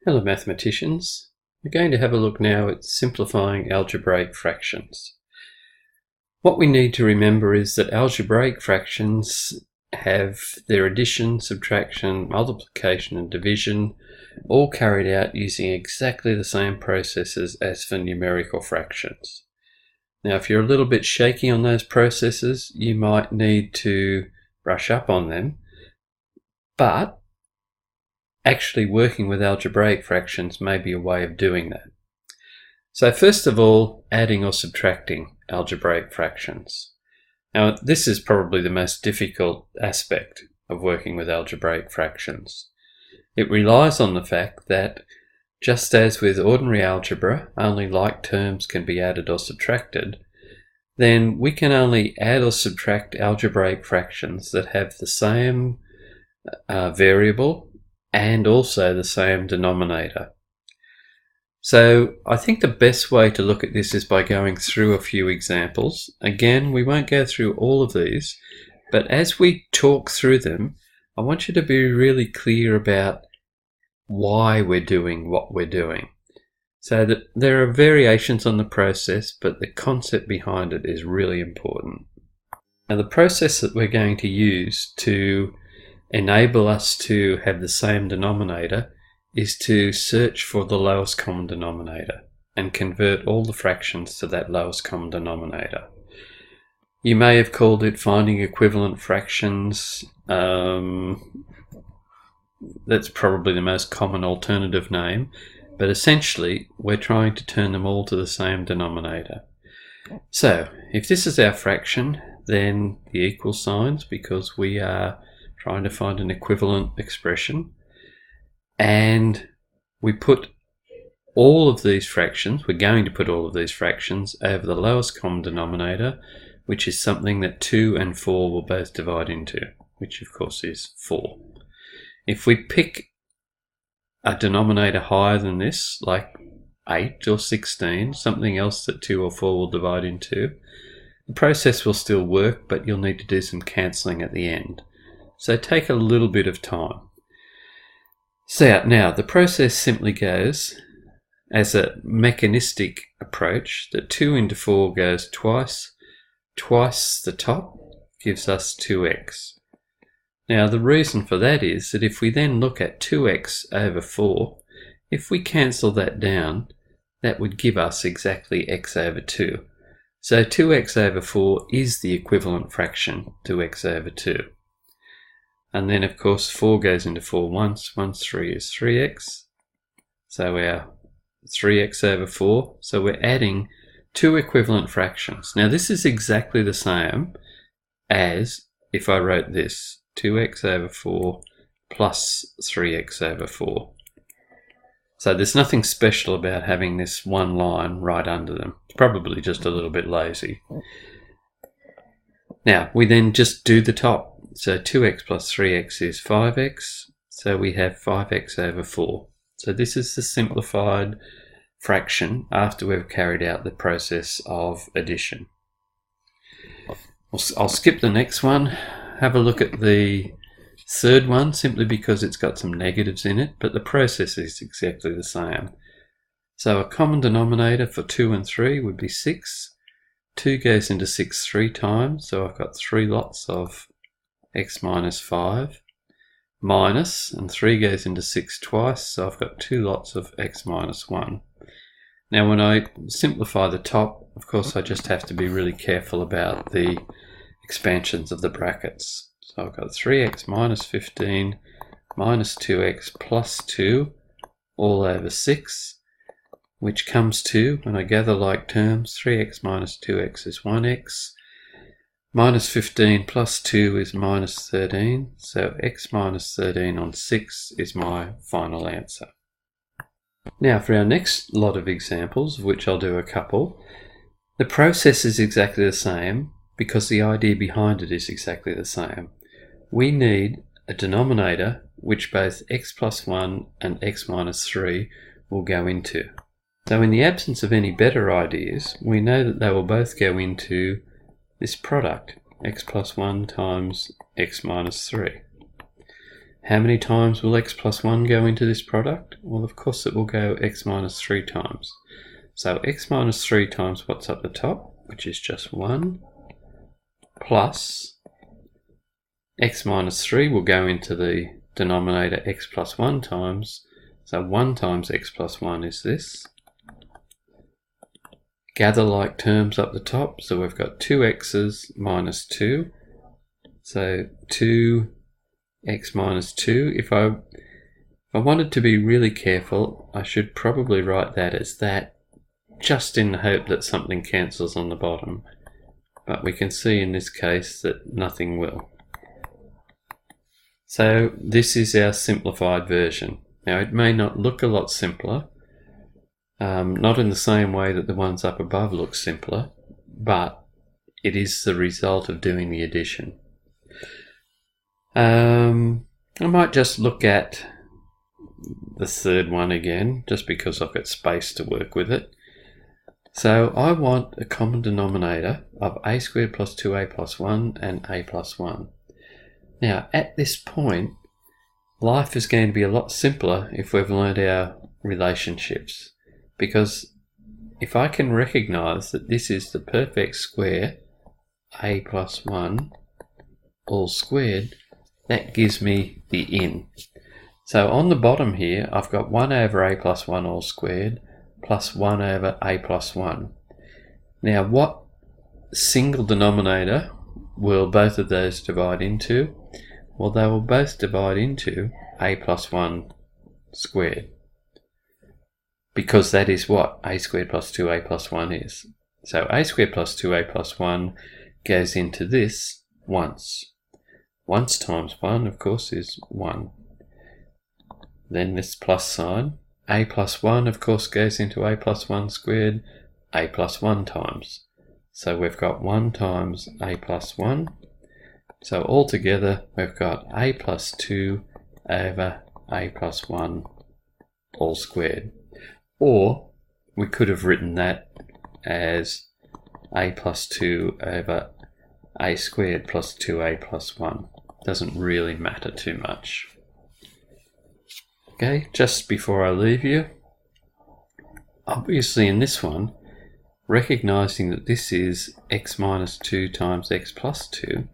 Hello mathematicians. We're going to have a look now at simplifying algebraic fractions. What we need to remember is that algebraic fractions have their addition, subtraction, multiplication and division all carried out using exactly the same processes as for numerical fractions. Now if you're a little bit shaky on those processes, you might need to brush up on them, but actually working with algebraic fractions may be a way of doing that. So first of all, adding or subtracting algebraic fractions. Now this is probably the most difficult aspect of working with algebraic fractions. It relies on the fact that just as with ordinary algebra, only like terms can be added or subtracted, then we can only add or subtract algebraic fractions that have the same variable and also the same denominator. So I think the best way to look at this is by going through a few examples. Again, we won't go through all of these, but as we talk through them, I want you to be really clear about why we're doing what we're doing. So that there are variations on the process, but the concept behind it is really important. Now the process that we're going to use to enable us to have the same denominator is to search for the lowest common denominator and convert all the fractions to that lowest common denominator. You may have called it finding equivalent fractions. That's probably the most common alternative name, but essentially we're trying to turn them all to the same denominator. So if this is our fraction, then the equal signs, because we are trying to find an equivalent expression, and we put all of these fractions, we're going to put all of these fractions over the lowest common denominator, which is something that 2 and 4 will both divide into, which of course is 4. If we pick a denominator higher than this, like 8 or 16, something else that 2 or 4 will divide into, the process will still work, but you'll need to do some cancelling at the end. So take a little bit of time. So now the process simply goes as a mechanistic approach that 2 into 4 goes twice the top gives us 2x. Now the reason for that is that if we then look at 2x over 4, if we cancel that down, that would give us exactly x over 2. So 2x over 4 is the equivalent fraction to x over 2. And then of course 4 goes into 4 once, 3 is 3x. So our 3x over 4. So we're adding two equivalent fractions. Now this is exactly the same as if I wrote this, 2x over 4 plus 3x over 4. So there's nothing special about having this one line right under them. It's probably just a little bit lazy. Now we then just do the top. So 2x plus 3x is 5x, so we have 5x over 4. So this is the simplified fraction after we've carried out the process of addition. I'll skip the next one, have a look at the third one simply because it's got some negatives in it, but the process is exactly the same. So a common denominator for 2 and 3 would be 6. 2 goes into 6 3 times, so I've got 3 lots of x minus 5, minus, and 3 goes into 6 twice, so I've got 2 lots of x minus 1. Now when I simplify the top, of course I just have to be really careful about the expansions of the brackets. So I've got 3x minus 15 minus 2x plus 2 all over 6, which comes to, when I gather like terms, 3x minus 2x is 1x, minus 15 plus 2 is minus 13, so x minus 13 on 6 is my final answer. Now for our next lot of examples, of which I'll do a couple, the process is exactly the same because the idea behind it is exactly the same. We need a denominator which both x plus 1 and x minus 3 will go into. So in the absence of any better ideas, we know that they will both go into this product, x plus 1 times x minus 3. How many times will x plus 1 go into this product? Well, of course it will go x minus 3 times. So x minus 3 times what's up the top, which is just 1, plus x minus 3 will go into the denominator x plus 1 times. So 1 times x plus 1 is this. Gather like terms up the top, so we've got 2x's minus 2. So 2x minus 2. If I wanted to be really careful, I should probably write that as that, just in the hope that something cancels on the bottom. But we can see in this case that nothing will. So this is our simplified version. Now it may not look a lot simpler, not in the same way that the ones up above look simpler, but it is the result of doing the addition. I might just look at the third one again, just because I've got space to work with it. So I want a common denominator of a squared plus 2a plus 1 and a plus 1. Now at this point, life is going to be a lot simpler if we've learned our relationships, because if I can recognize that this is the perfect square, a plus 1 all squared, that gives me the in. So on the bottom here, I've got 1 over a plus 1 all squared plus 1 over a plus 1. Now what single denominator will both of those divide into? Well, they will both divide into a plus 1 squared, because that is what a squared plus 2a plus 1 is. So a squared plus 2a plus 1 goes into this once. Once times 1, of course, is 1. Then this plus sign. A plus 1, of course, goes into a plus 1 squared, a plus 1 times. So we've got 1 times a plus 1. So altogether, we've got a plus 2 over a plus 1 all squared. Or we could have written that as a plus 2 over a squared plus 2a plus 1. Doesn't really matter too much. Okay, just before I leave you, obviously in this one, recognizing that this is x minus 2 times x plus 2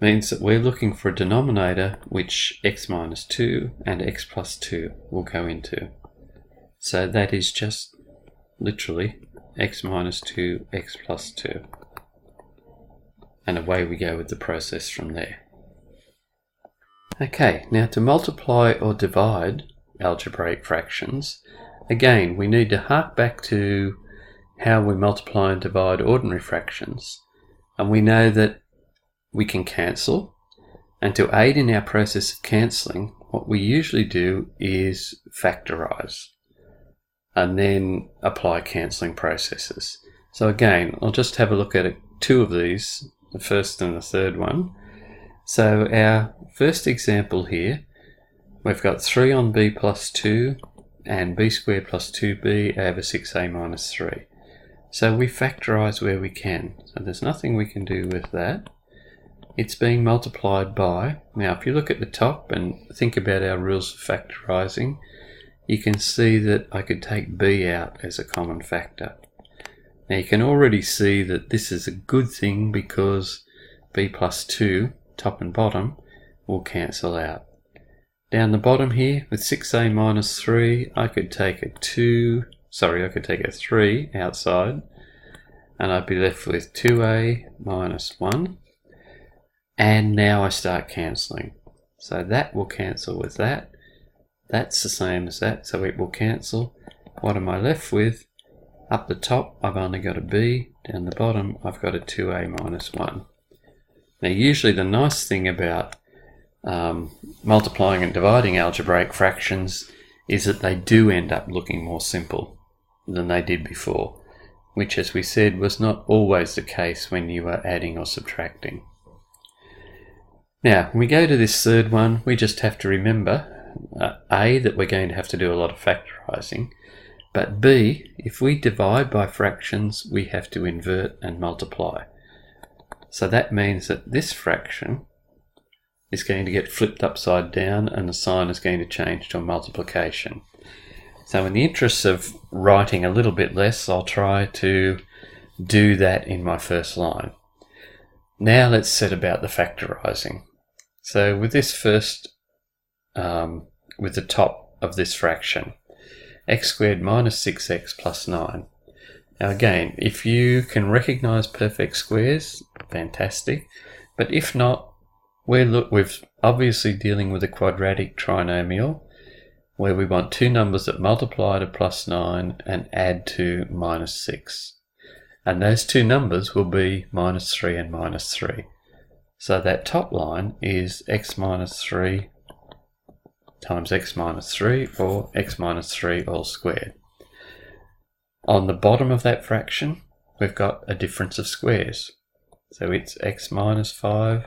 means that we're looking for a denominator which x minus 2 and x plus 2 will go into. So that is just literally x minus 2, x plus 2. And away we go with the process from there. Okay, now to multiply or divide algebraic fractions, again we need to hark back to how we multiply and divide ordinary fractions. And we know that we can cancel, and to aid in our process of cancelling, what we usually do is factorise and then apply cancelling processes. So again, I'll just have a look at two of these, the first and the third one. So our first example here, we've got 3 on b plus 2 and b squared plus 2b over 6a minus 3. So we factorise where we can. So there's nothing we can do with that. It's being multiplied by, now if you look at the top and think about our rules of factorising, you can see that I could take b out as a common factor. Now you can already see that this is a good thing because b plus 2, top and bottom, will cancel out. Down the bottom here with 6a minus 3, I could take a 3 outside, and I'd be left with 2a minus 1. And now I start cancelling. So that will cancel with that. That's the same as that, so it will cancel. What am I left with? Up the top, I've only got a b. Down the bottom, I've got a 2a minus 1. Now, usually the nice thing about multiplying and dividing algebraic fractions is that they do end up looking more simple than they did before, which, as we said, was not always the case when you were adding or subtracting. Now, when we go to this third one, we just have to remember, A, that we're going to have to do a lot of factorising, but B, if we divide by fractions, we have to invert and multiply. So that means that this fraction is going to get flipped upside down and the sign is going to change to a multiplication. So in the interest of writing a little bit less, I'll try to do that in my first line. Now let's set about the factorising. So with this first, with the top of this fraction, x squared minus 6x plus 9. Now again, if you can recognise perfect squares, fantastic. But if not, we're obviously dealing with a quadratic trinomial where we want two numbers that multiply to plus 9 and add to minus 6. And those two numbers will be minus 3 and minus 3. So that top line is x minus 3 times x minus 3, or x minus 3 all squared. On the bottom of that fraction, we've got a difference of squares. So it's x minus 5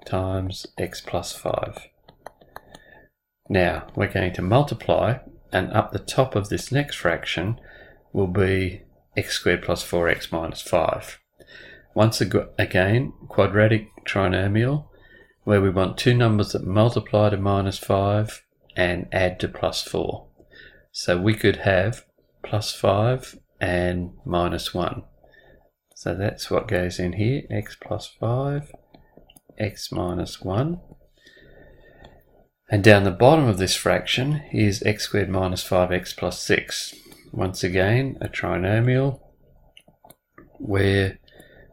times x plus 5. Now we're going to multiply, and up the top of this next fraction will be x squared plus 4x minus 5. Once again, quadratic trinomial, where we want two numbers that multiply to minus 5 and add to plus 4. So we could have plus 5 and minus 1. So that's what goes in here, x plus 5, x minus 1. And down the bottom of this fraction is x squared minus 5x plus 6. Once again, a trinomial where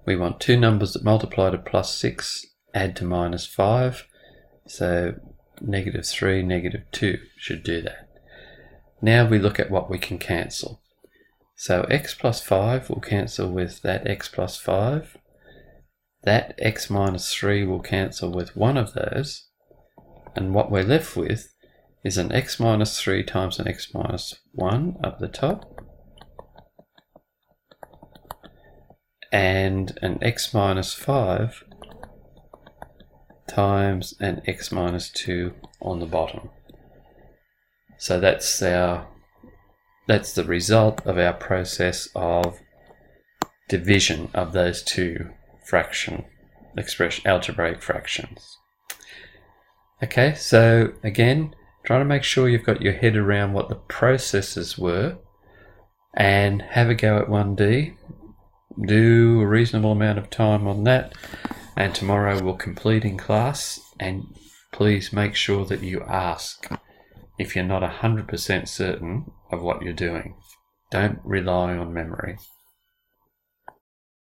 we want two numbers that multiply to plus 6, add to minus 5. So negative 3, negative 2 should do that. Now we look at what we can cancel. So x plus 5 will cancel with that x plus 5. That x minus 3 will cancel with one of those. And what we're left with is an x minus 3 times an x minus 1 up the top, and an x minus 5 times an x minus 2 on the bottom. So that's the result of our process of division of those two algebraic fractions. Okay, so again, try to make sure you've got your head around what the processes were and have a go at 1D. Do a reasonable amount of time on that, and tomorrow we'll complete in class. And please make sure that you ask if you're not 100% certain of what you're doing. Don't rely on memory.